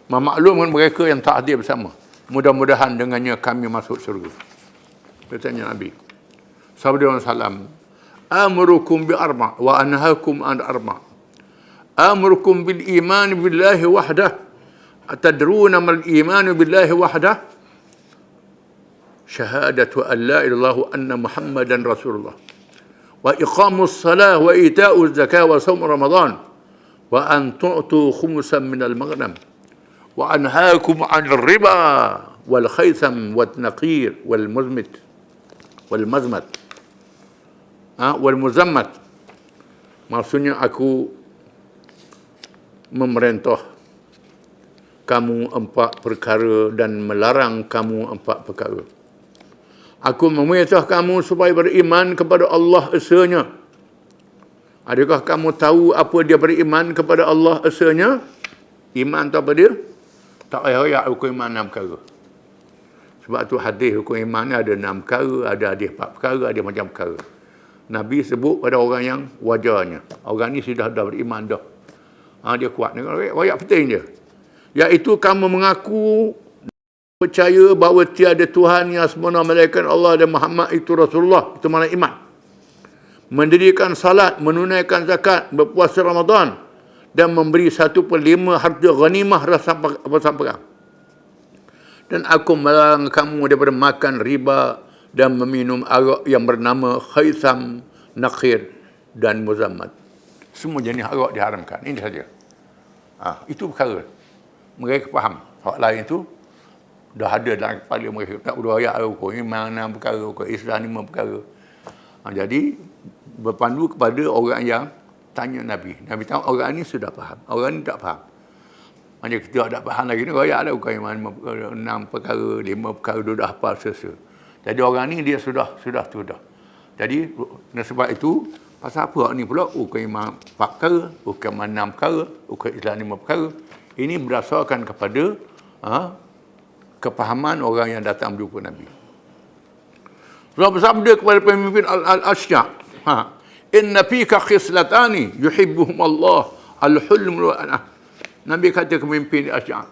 Memaklumkan mereka yang tak hadir bersama. Mudah-mudahan dengannya kami masuk syurga." Bertanya Nabi. Sabda Rasulullah, "Amurukum bi arba' wa anhaakum an arba'. Amurukum bil iman billahi wahdah. Atadruna mal iman billahi wahdah? Syahadatu an la ilaha illallah anna Muhammadan Rasulullah. Wa iqamus salah wa ita'uz zakah wa shaum Ramadan. Wa an tu'tu khumsan minal maghnam. Wa anhaakum 'anil riba wal khaytham wat naqir wal muzmit wal mazmat." Wal muzammat. Maksudnya aku memerintah kamu 4 perkara dan melarang kamu 4 perkara. Aku memerintah kamu supaya beriman kepada Allah esanya. Adakah kamu tahu apa dia beriman kepada Allah esanya? Iman tu apa dia? Tak payah hukum iman 6 perkara. Sebab tu hadis hukum iman ni ada 6 perkara, ada hadis 4 perkara, ada macam perkara. Nabi sebut pada orang yang wajarnya. Orang ni sudah beriman dah. Dia kuat. Wayak penting dia. Iaitu kamu mengaku percaya bahawa tiada Tuhan yang sebenar melainkan Allah dan Muhammad itu Rasulullah. Itu makna iman. Mendirikan salat, menunaikan zakat, berpuasa Ramadan dan memberi 1/5 harta ghanimah rampasan perang. Dan aku melarang kamu daripada makan riba dan meminum arak yang bernama khaytham, naqir dan muzammat. Semua jenis arak diharamkan. Ini saja. Itu perkara. Mereka faham. Hak lain itu dah ada dalam kepala mereka. Tak perlu ayat hukum iman 6 perkara, hukum Islam 5 perkara. Jadi berpandu kepada orang yang tanya Nabi. Nabi tahu orang ini sudah faham. Orang ini tak faham. Hanya kita tak faham lagi ni, royak lah bukan iman 6 perkara, 5 perkara, dia dah hafal selesa. Jadi orang ni dia sudah. Jadi sebab itu, pasal apa ni pula? Hukum iman 4 perkara, hukum iman 6 perkara, hukum Islam 5 perkara. Ini berdasarkan kepada kepahaman orang yang datang berjumpa Nabi. Rasulullah bersabda kepada pemimpin Al-Asya', "Inna fika khislatani yuhibbuhum Allah, al-hulm wa Nabi kata ke pemimpin Al-Asya'.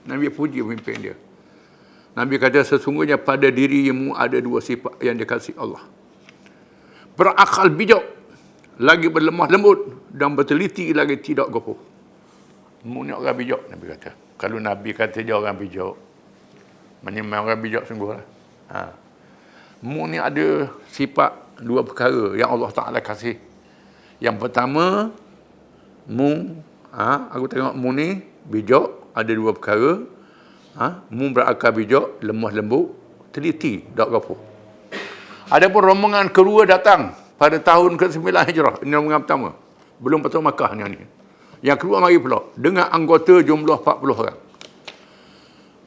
Nabi puji pemimpin dia. Nabi kata, sesungguhnya pada dirimu ada 2 sifat yang dikasihi Allah. Berakal bijak, lagi berlemah lembut, dan berteliti lagi tidak gopoh. Mu ni orang bijak, Nabi kata. Kalau Nabi kata dia orang bijak, memang orang bijak sungguhlah. Mu ni ada sifat 2 perkara yang Allah Ta'ala kasih. Yang pertama, mu, aku tengok mu ni bijak, ada 2 perkara. Mu berakal bijak, lemah lembut, teliti, tak gopoh. Adapun rombongan kedua datang pada tahun ke-9 Hijrah. Ini rombongan pertama. Belum Fathu Makkah ni. Yang kedua mari pula dengan anggota jumlah 40 orang.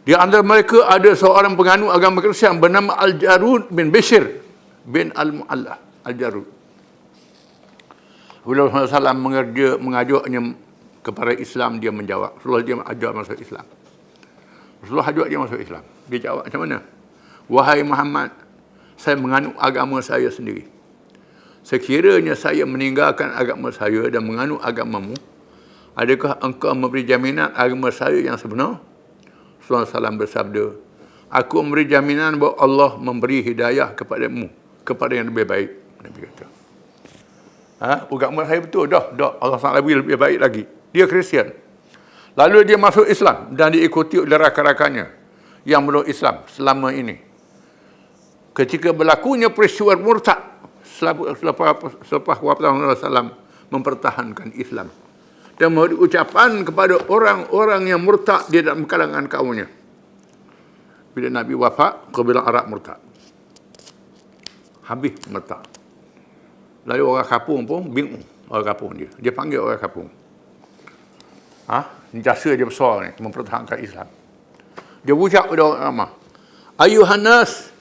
Di antara mereka ada seorang penganut agama Kristian bernama Al-Jarud bin Bishr bin Al-Mu'allah. Al-Jarud. Bila Rasulullah SAW mengajaknya kepada Islam, dia menjawab. Rasulullah dia ajak masuk Islam. Rasulullah ajak dia masuk Islam. Dia jawab macam mana? "Wahai Muhammad, saya menganut agama saya sendiri. Sekiranya saya meninggalkan agama saya dan menganut agamamu, adakah engkau memberi jaminan agama saya yang sebenar?" Rasulullah SAW bersabda, "Aku memberi jaminan bahawa Allah memberi hidayah kepadamu, kepada yang lebih baik." Nabi kata. Agama saya betul dah. Allah SWT lebih baik lagi. Dia Kristian. Lalu dia masuk Islam dan diikuti oleh rakan-rakannya yang belum Islam selama ini. Ketika berlakunya peristiwa murtad, selepas wafat Rasulullah SAW mempertahankan Islam dan memberi ucapan kepada orang-orang yang murtad di dalam kalangan kaumnya. Bila Nabi wafat, kabilah Arab murtad. Habis murtad. Lalu orang kampung pun bingung. Orang kampung dia. Dia panggil orang kampung. Jasa dia besar ni, mempertahankan Islam. Dia ucap pada orang ramah. Ayuhan nas.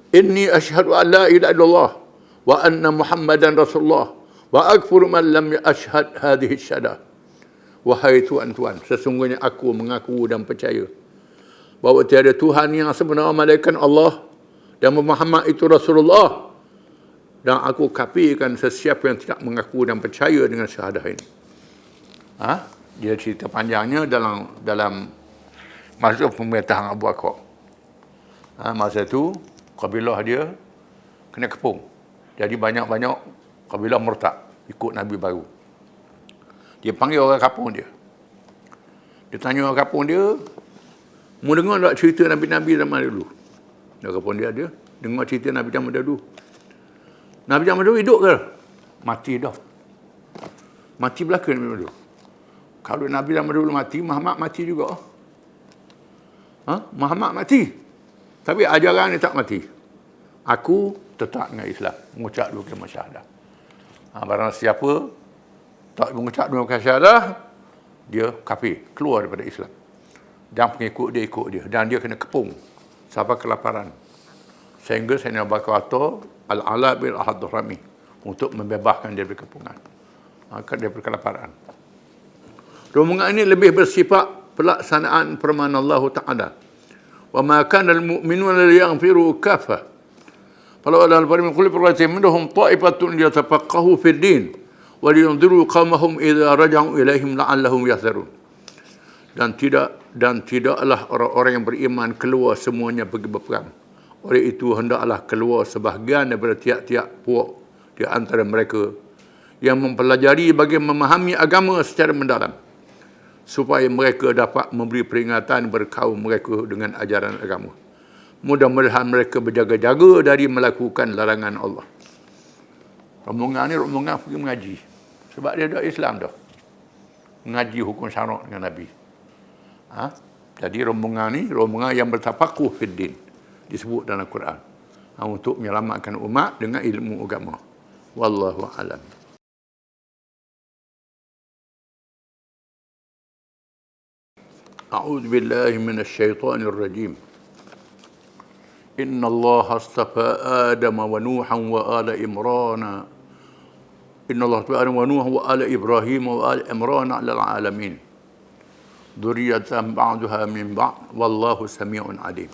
Inni asyhadu an la ilaha illallah wa anna Muhammadan Rasulullah wa akfuru man lam yashhad hadhihi syahadah. Wahai tuan-tuan, sesungguhnya aku mengaku dan percaya bahawa tiada Tuhan yang sebenar melainkan Allah dan Muhammad itu Rasulullah, dan aku kafirkan sesiapa yang tidak mengaku dan percaya dengan syahadah ini. Dia cerita panjangnya dalam masa pemerintahan Abu Bakar. Masa itu kabilah dia kena kepung. Jadi banyak-banyak kabilah murtad ikut Nabi baru. Dia panggil orang kampung dia. Dia tanya orang kampung dia, "Mu dengar tak cerita Nabi-Nabi zaman dulu?" Orang kampung dia dengar cerita Nabi zaman dulu. Nabi zaman dulu hidup ke? Mati dah. Mati belaka Nabi dulu. Kalau Nabi zaman dulu mati, Muhammad mati juga. Muhammad mati. Tapi ajaran dia tak mati. Aku tetap dengan Islam. Mengucap dua kalimah syahadah. Barang siapa tak mengucap dua kalimah syahadah, dia kafir. Keluar daripada Islam. Dan pengikut dia ikut dia. Dan dia kena kepung. Sampai kelaparan. Sehingga Sayyidina Abu Bakar atau Al-Ala bin Al-Hadrami untuk membebaskan dia dari kepungan. Daripada kelaparan. Rombongan ini lebih bersifat pelaksanaan firman Allah Ta'ala. Wa ma kana al-mu'minuna liyaghfiru kaffah. Kalau dalam firman qul minhum ta'ifatun yatafaqahu fid din wa liyunziru qaumahum idza raja'u ilaihim la'allahum yahdharun. Dan tidaklah orang-orang yang beriman keluar semuanya pergi berperang. Oleh itu hendaklah keluar sebahagian daripada tiap-tiap puak di antara mereka yang mempelajari bagaimana memahami agama secara mendalam, supaya mereka dapat memberi peringatan berkaum mereka dengan ajaran agama. Mudah-mudahan mereka berjaga-jaga dari melakukan larangan Allah. Rombongan ni rombongan pergi mengaji. Sebab dia dah Islam dah. Mengaji hukum syarak dengan Nabi. Jadi rombongan ni rombongan yang bertafakuh fid din. Disebut dalam Quran. Untuk menyelamatkan umat dengan ilmu agama. Wallahu a'lam. أعوذ بالله من الشيطان الرجيم إن الله اصطفى آدم ونوحا وآل عمران إن الله اصطفى آدم ونوحا وآل إبراهيم وآل عمران على العالمين ذرية بعضها من بعض والله سميع عليم.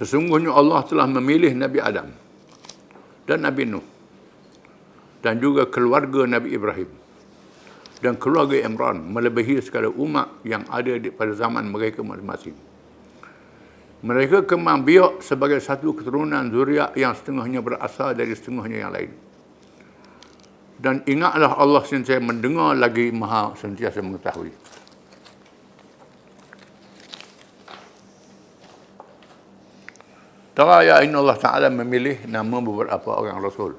Sesungguhnya Allah telah memilih Nabi Adam dan Nabi Nuh dan juga keluarga Nabi Ibrahim dan keluarga Imran melebihi segala umat yang ada pada zaman mereka masing-masing. Mereka kembang biak sebagai satu keturunan zuriat yang setengahnya berasal dari setengahnya yang lain. Dan ingatlah Allah sentiasa mendengar lagi maha sentiasa mengetahui. Tara inna Allah Ta'ala memilih nama beberapa orang Rasul.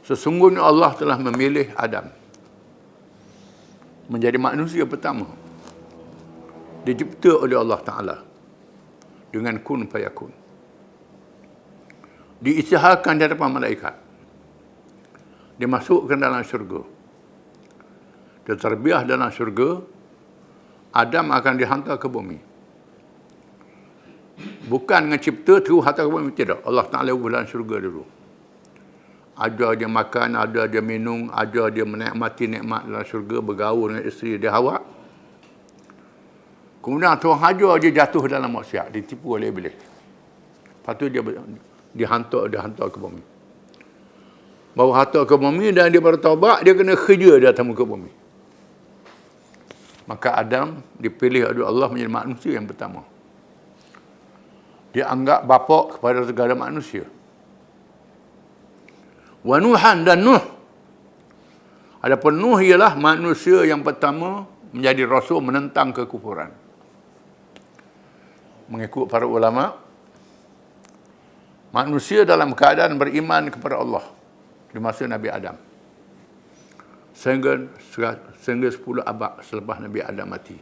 Sesungguhnya Allah telah memilih Adam menjadi manusia pertama dicipta oleh Allah Ta'ala dengan kun fayakun. Diisytiharkan di hadapan malaikat. Dimasukkan dalam syurga. Dia terbiah dalam syurga. Adam akan dihantar ke bumi. Bukan dengan cipta terus hantar ke bumi, tidak. Allah Ta'ala dalam syurga dulu. Ajar dia makan, ajar dia minum, ajar dia menikmati nikmat dalam syurga, bergaul dengan isteri dia Hawa. Kemudian Tuhan ajar dia jatuh dalam maksiat, ditipu oleh iblis. Lepas tu dia dihantar ke bumi. Baru hantar ke bumi dan dia bertaubat, dia kena kerja di atas muka bumi. Maka Adam dipilih oleh Allah menjadi manusia yang pertama. Dia anggap bapa kepada segala manusia. Wa Nuhan dan Nuh. Adapun Nuh ialah manusia yang pertama menjadi rasul menentang kekufuran. Mengikut para ulama, manusia dalam keadaan beriman kepada Allah di masa Nabi Adam. Sehingga 10 abad selepas Nabi Adam mati.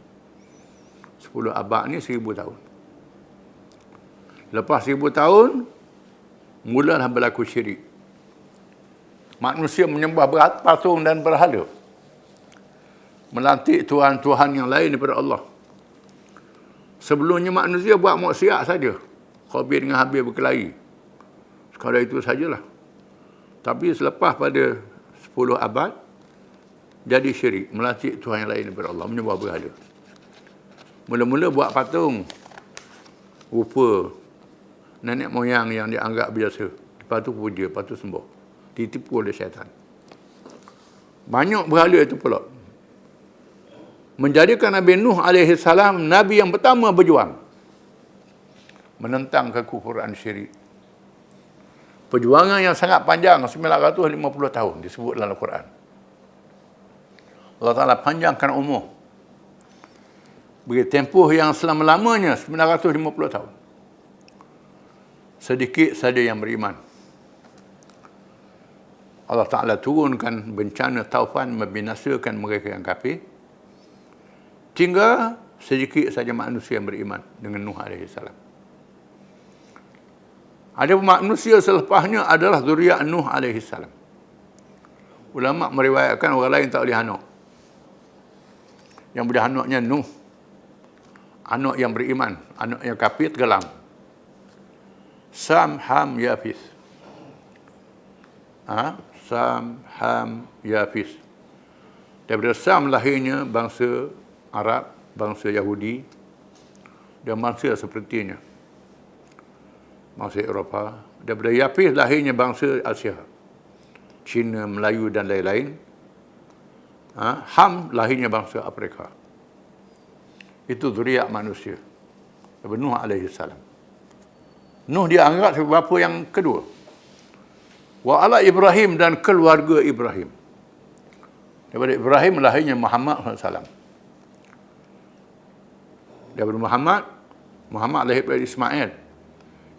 10 abad ni 1000 tahun. Lepas 1000 tahun, mulalah berlaku syirik. Manusia menyembah patung dan berhala. Melantik tuhan-tuhan yang lain daripada Allah. Sebelumnya manusia buat maksiat saja. Qabil dengan Habil berkelahi. Sekadar itu sajalah. Tapi selepas pada 10 abad, jadi syirik. Melantik tuhan yang lain daripada Allah. Menyembah berhala. Mula-mula buat patung rupa nenek moyang yang dianggap biasa. Lepas tu puja, lepas tu sembah. Ditipu oleh syaitan. Banyak berhala itu pula. Menjadikan Nabi Nuh AS Nabi yang pertama berjuang menentang kekufuran syirik. Perjuangan yang sangat panjang, 950 tahun disebut dalam Al-Quran. Allah Ta'ala panjangkan umur. Bagi tempoh yang selama-lamanya 950 tahun. Sedikit saja yang beriman. Allah Ta'ala turunkan bencana taufan membinasakan mereka yang kafir. Hingga sedikit saja manusia yang beriman dengan Nuh AS. Ada manusia selepasnya adalah zuriat Nuh AS. Ulama meriwayatkan orang lain tak boleh anak. Yang boleh anaknya Nuh. Anak yang beriman. Anak yang kafir tenggelam. Sam, Ham, Yafis. Sam, Ham, Yafis. Daripada Sam lahirnya bangsa Arab, bangsa Yahudi dan bangsa sepertinya. Bangsa Eropah. Daripada Yafis lahirnya bangsa Asia. Cina, Melayu dan lain-lain. Ham lahirnya bangsa Afrika. Itu zuriat manusia. Daripada Nuh AS. Nuh dianggap sebagai bapa yang kedua. Wa ala Ibrahim dan keluarga Ibrahim. Daripada Ibrahim lahirnya Muhammad SAW. Daripada Muhammad lahir dari Ismail.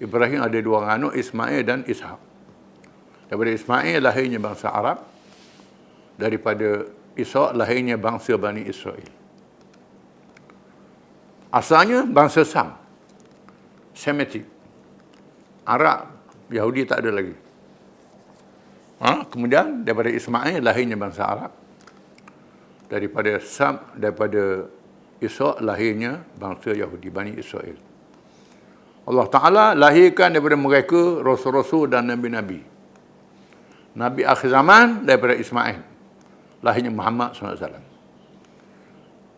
Ibrahim ada dua anak, Ismail dan Ishak. Daripada Ismail lahirnya bangsa Arab. Daripada Ishak lahirnya bangsa Bani Israel. Asalnya bangsa Sam. Semitic. Arab, Yahudi tak ada lagi. Kemudian daripada Ismail lahirnya bangsa Arab. Daripada Sam, daripada Ishak lahirnya bangsa Yahudi, Bani Israel. Allah Ta'ala lahirkan daripada mereka rasul-rasul dan nabi-nabi. Nabi akhir zaman daripada Ismail. Lahirnya Muhammad SAW.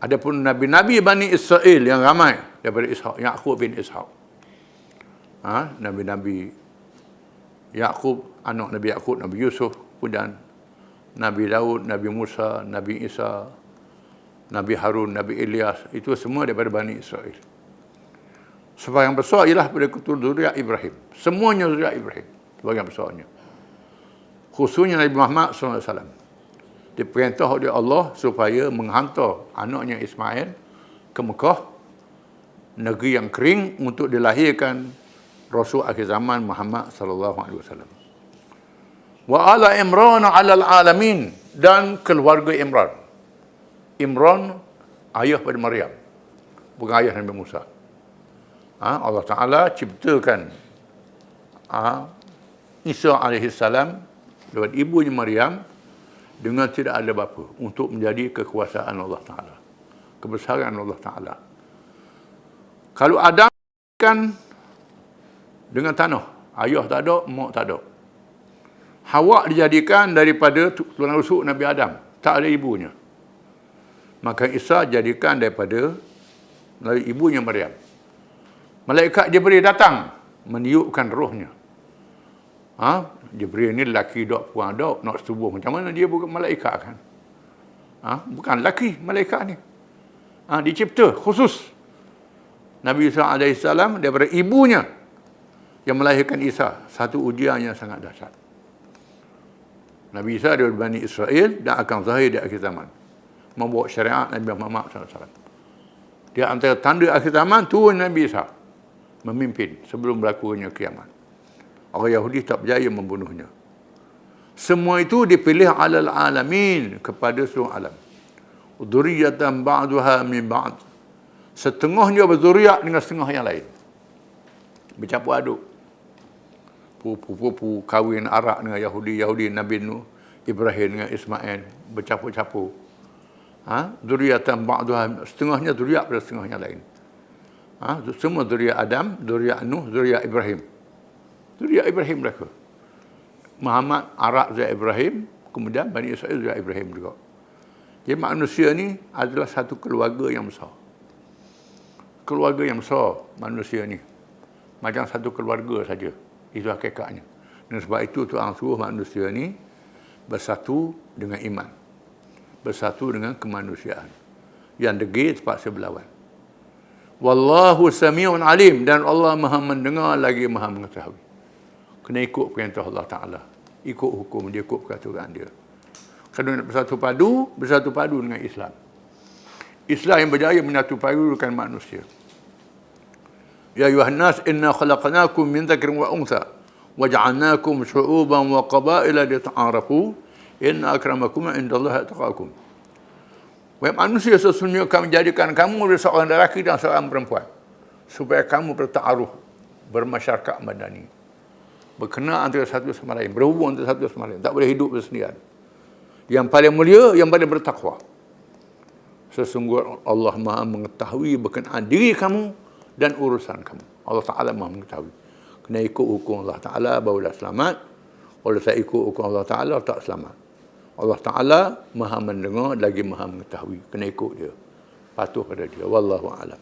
Adapun nabi-nabi Bani Israel yang ramai daripada Ishak, Yaqub bin Ishak. Nabi-nabi Yaqub, anak Nabi Yaqub, Nabi Yusuf, kemudian Nabi Daud, Nabi Musa, Nabi Isa, Nabi Harun, Nabi Ilyas, itu semua daripada Bani Israel. Sebagian besar ialah pada zuriat Ibrahim. Semuanya zuriat Ibrahim. Sebagian besarnya. Khususnya Nabi Muhammad SAW. Diperintah oleh Allah supaya menghantar anaknya Ismail ke Mekah, negeri yang kering, untuk dilahirkan Rasul akhir zaman Muhammad SAW. Wa ala Imran alal alamin, dan keluarga Imran. Imran ayah pada Maryam, bukan ayah Nabi Musa. Allah Ta'ala ciptakan Isa AS lewat ibunya Maryam dengan tidak ada bapa, untuk menjadi kekuasaan Allah Ta'ala, kebesaran Allah Ta'ala. Kalau Adam kan dengan tanah, ayah tak ada, mak tak ada. Hawa dijadikan daripada tulang rusuk Nabi Adam, tak ada ibunya. Maka Isa jadikan daripada melalui ibunya Maryam. Malaikat Jibril datang meniupkan rohnya. Jibril ni lelaki dok, perempuan dok, nak setubuh. Macam mana dia bukan malaikat kan? Bukan lelaki malaikat ni. Dicipta khusus. Nabi Isa AS daripada ibunya yang melahirkan Isa. Satu ujian yang sangat dahsyat. Nabi Isa dari Bani Israel dan akan zahir di akhir zaman. Membawa syariat Nabi Muhammad SAW. Dia antara tanda akhir zaman, turun Nabi Isa. Memimpin sebelum berlakunya kiamat. Orang Yahudi tak berjaya membunuhnya. Semua itu dipilih alal alamin, kepada seluruh alam. Dzurriyyatan ba'duha min ba'd. Setengahnya berzuriat dengan setengah yang lain. Bercampur aduk. Pupu kahwin Arak dengan Yahudi, Nabi Nuh, Ibrahim dengan Ismail, bercampur-campur. Dzurriyyatan ba'duha, setengahnya dzuriat pada setengah yang lain. Semua dzuriat Adam, dzuriat Nuh, dzuriat Ibrahim. Dzuriat Ibrahim mereka. Muhammad Arak dzuriat Ibrahim, kemudian Bani Israel dzuriat Ibrahim juga. Jadi manusia ni adalah satu keluarga yang besar. Keluarga yang besar manusia ni. Macam satu keluarga saja. Itu hakikatnya. Dan sebab itu Tuhan suruh manusia ni bersatu dengan iman. Bersatu dengan kemanusiaan. Yang degil terpaksa berlawan. Wallahu sami'un alim. Dan Allah maha mendengar lagi maha mengetahui. Kena ikut perintah Allah Ta'ala. Ikut hukum dia, ikut peraturan dia. Kalau nak bersatu padu dengan Islam. Islam yang berjaya menyatu padukan manusia. Ya ayuhan nas inna khalaqnakum min dzakarin wa untha wa ja'alnakum syu'uban wa qabaila lita'arafu inna akramakum indallahi atqakum. Wahai manusia, sesungguhnya kami jadikan kamu seorang lelaki dan seorang perempuan supaya kamu berta'aruf, bermasyarakat madani, berkenaan antara satu sama lain, berhubung antara satu sama lain, tak boleh hidup bersendirian. Yang paling mulia, yang paling bertakwa. Sesungguhnya Allah maha mengetahui berkenaan diri kamu dan urusan kamu. Allah Ta'ala maha mengetahui. Kena ikut hukum Allah Ta'ala barulah selamat. Kalau tak ikut hukum Allah Ta'ala, tak selamat. Allah Ta'ala maha mendengar lagi maha mengetahui. Kena ikut dia. Patuh pada dia. Wallahu a'lam.